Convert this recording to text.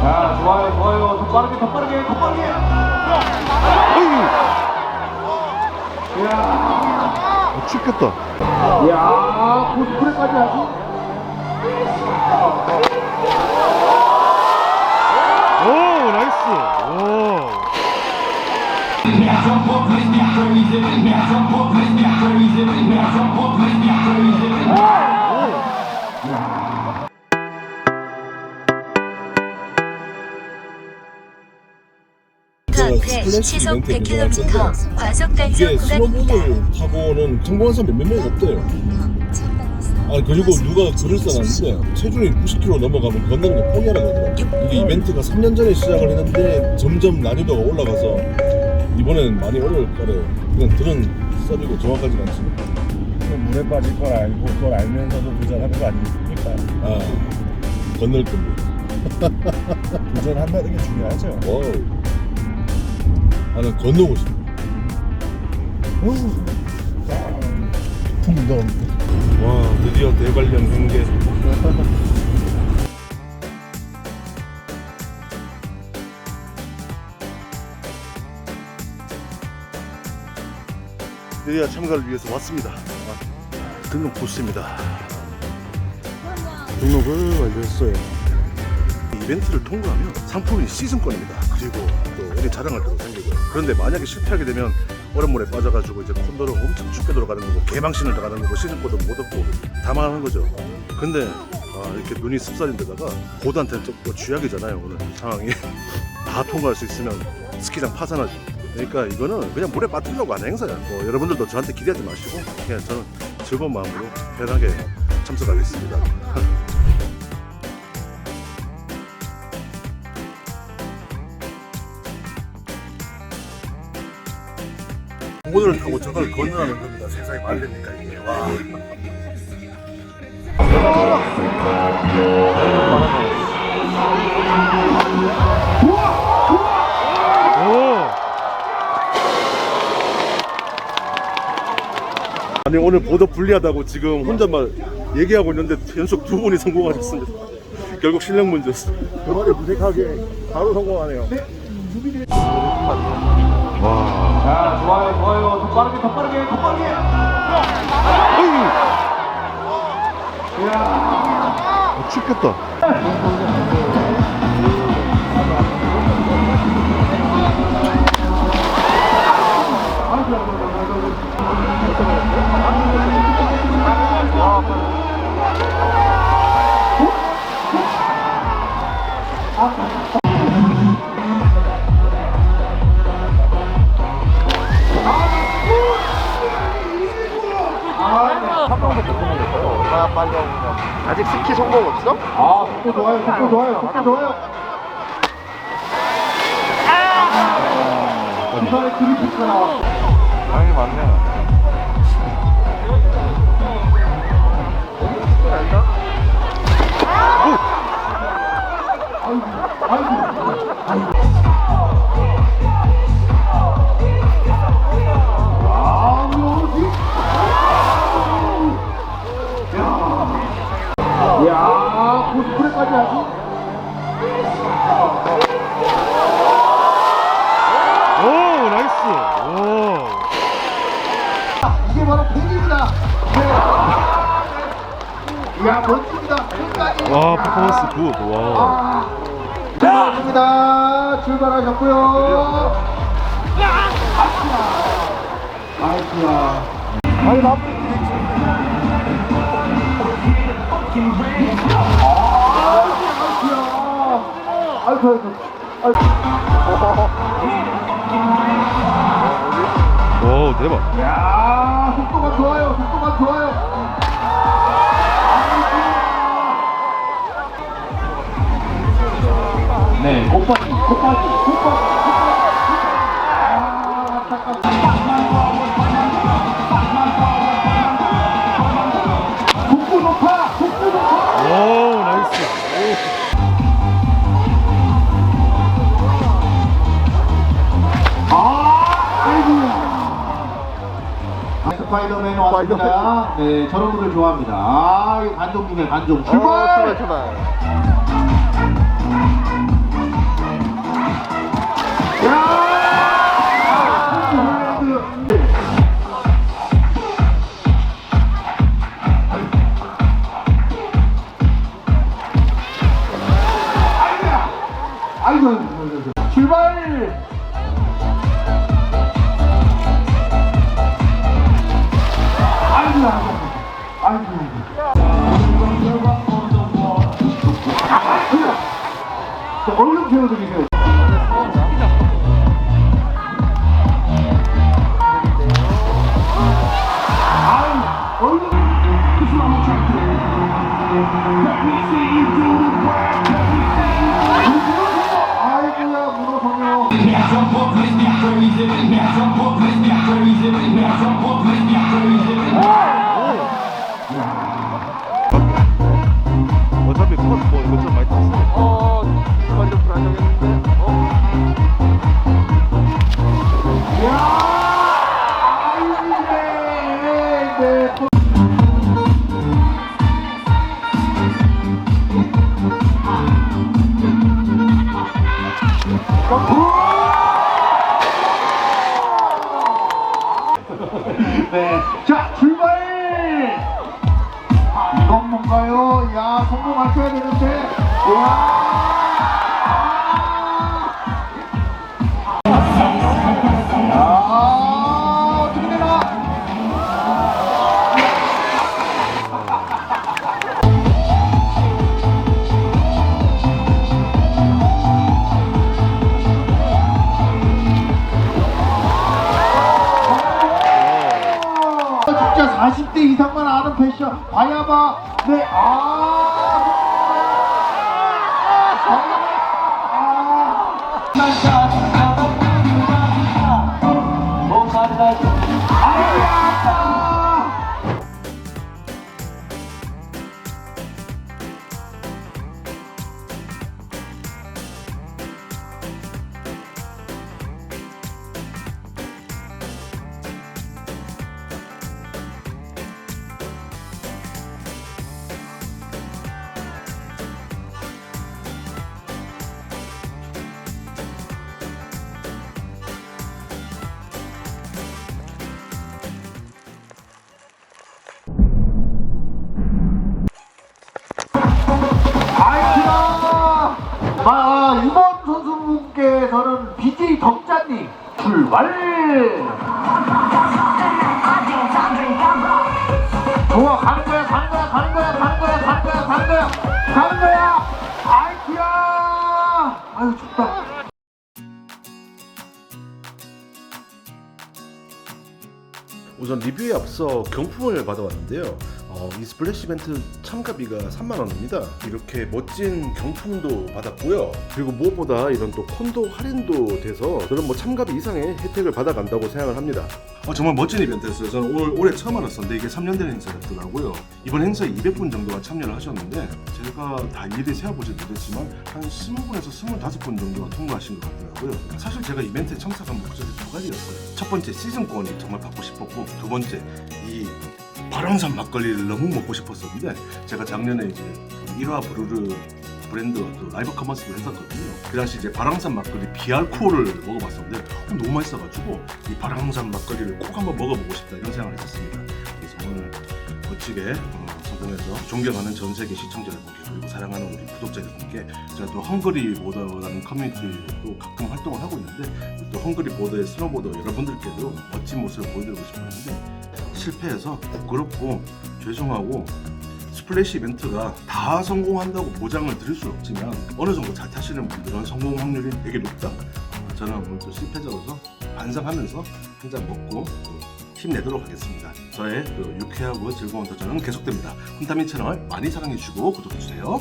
자, 좋아요, 좋아요. 더 빠르게, 더 빠르게, 더 빠르게. 이야. 죽겠다. 이야, 고스프레까지 하지? 오, 나이스. 오. 시속 100km 과속 단속 이게 구간입니다. 스노보드를 타고는 성공한 사람 몇 명 없대요. 아 그리고 누가 글을 써놨는데 체중이 90kg 넘어가면 건너는 거 포기하라고 하더라고요. 이게 이벤트가 3년 전에 시작을 했는데 점점 난이도가 올라가서 이번엔 많이 어려울 거래요. 그냥 들은 썰이고 정확하지가 않습니다. 물에 빠질 걸 알고 그걸 알면서도 도전하는 거 아닙니까? 아 건널 겁니다. 도전한다는 게 중요하죠. 와우. 나는 건너고 싶어. 풍덩. 와 드디어 대관령 횡계. 드디어 참가를 위해서 왔습니다. 등록 부스입니다. 등록을 완료했어요. 이벤트를 통과하면 상품이 시즌권입니다. 그리고 또 어디 자랑할 때도 생기고요. 그런데 만약에 실패하게 되면 얼음물에 빠져가지고 이제 콘도로 엄청 춥게 돌아가는 거고 개방신을 당하는 거고 시즌권도 못 얻고 다 망하는 거죠. 근데 이렇게 눈이 습살인데다가 보드한테는 좀 쥐약이잖아요. 오늘 상황이 다 통과할 수 있으면 스키장 파산하죠. 그러니까 이거는 그냥 물에 빠뜨리려고 하는 행사야. 뭐 여러분들도 저한테 기대하지 마시고 그냥 저는 즐거운 마음으로 편하게 참석하겠습니다. 오늘을 타고 저걸 건너는 겁니다. 세상이 말립니까 이게. 와. 아니 오늘 보드 불리하다고 지금 혼잣말 얘기하고 있는데 연속 2분이 성공하셨습니다. 결국 실력 문제였어. 그거를 무색하게 바로 성공하네요. 와. 자, 좋아요, 좋아요. 더 빠르게, 더 빠르게, 더 빠르게. 이야. 죽겠다. 아직 스키 성공 없어? 아, 속도 좋아요, 속도 좋아요, 속도 좋아요. 이번에 드리프트가 나왔어. 당연히 맞네. 이야, 고스프레까지 하지? 오, 나이스. 오. 이게 바로 팬입니다. 이야, 멋집니다. 끝까지. 와, 퍼포먼스 굿. 와. 출발합니다. 출발하셨고요. 아이쿠야. 아니, 마무리. 아이쿠야. 오, 대박. 야, 속도가 좋아요. 속도가 좋아요. 네, 곱빠지. 속도 높아. 오, 나이스. 스파이더맨 왔습니다. 네, 저런 분들 좋아합니다. 아, 이거 관종 중에 관종. 출발! 출발. 출발! 아이고, 자, 얼른 태워드리세요. 아이고야, 문어성요. 어차피 뭐 이것 좀 많이 탔어. 완전 불안정했는데. 네. 자, 출발! 이건 뭔가요? 야, 성공하셔야 되는데. 어떻게 되나? 진짜 40대 이상만 아는 패션 바야바. 네. 이번 선수분께서는 BJ 덕자님 출발! 좋아, 가는 거야, 가는 거야, 가는 거야, 가는 거야, 가는 거야, 가는 거야, 가는 거야! 아이쿠야! 아유, 춥다. 우선 리뷰에 앞서 경품을 받아왔는데요. 이 스플래시 이벤트 참가비가 3만원입니다. 이렇게 멋진 경품도 받았고요. 그리고 무엇보다 이런 또 콘도 할인도 돼서 저는 뭐 참가비 이상의 혜택을 받아간다고 생각을 합니다. 정말 멋진 이벤트였어요. 저는 올해 처음 알았었는데 이게 3년 된 행사였더라고요. 이번 행사에 200분 정도가 참여를 하셨는데 제가 다 일일이 세어보지 못했지만 한 20분에서 25분 정도가 통과하신 것 같더라고요. 사실 제가 이벤트에 참석한 목적이 두 가지였어요. 첫 번째, 시즌권이 정말 받고 싶었고, 두 번째, 이 바람산 막걸리를 너무 먹고 싶었었는데 제가 작년에 이제 1화 브루르 브랜드 또 라이브 커머스를 했었거든요. 그 당시 이제 바람산 막걸리 비알코올을 먹어봤었는데 너무 맛있어가지고 이 바람산 막걸리를 꼭 한번 먹어보고 싶다 이런 생각을 했었습니다. 그래서 오늘 멋지게 성공해서 존경하는 전 세계 시청자 여러분께 그리고 사랑하는 우리 구독자 여러분께 제가 또 헝그리 보더라는 커뮤니티도 가끔 활동을 하고 있는데 또 헝그리 보더의 스노보더 여러분들께도 멋진 모습을 보여드리고 싶었는데 실패해서 부끄럽고 죄송하고 스플래시 이벤트가 다 성공한다고 보장을 드릴 수는 없지만 어느 정도 잘 타시는 분들은 성공 확률이 되게 높다. 저는 오늘 또 실패자로서 반성하면서 한 잔 먹고 힘내도록 하겠습니다. 저의 유쾌하고 즐거운 도전은 계속됩니다. 혼타민 채널 많이 사랑해주시고 구독해주세요.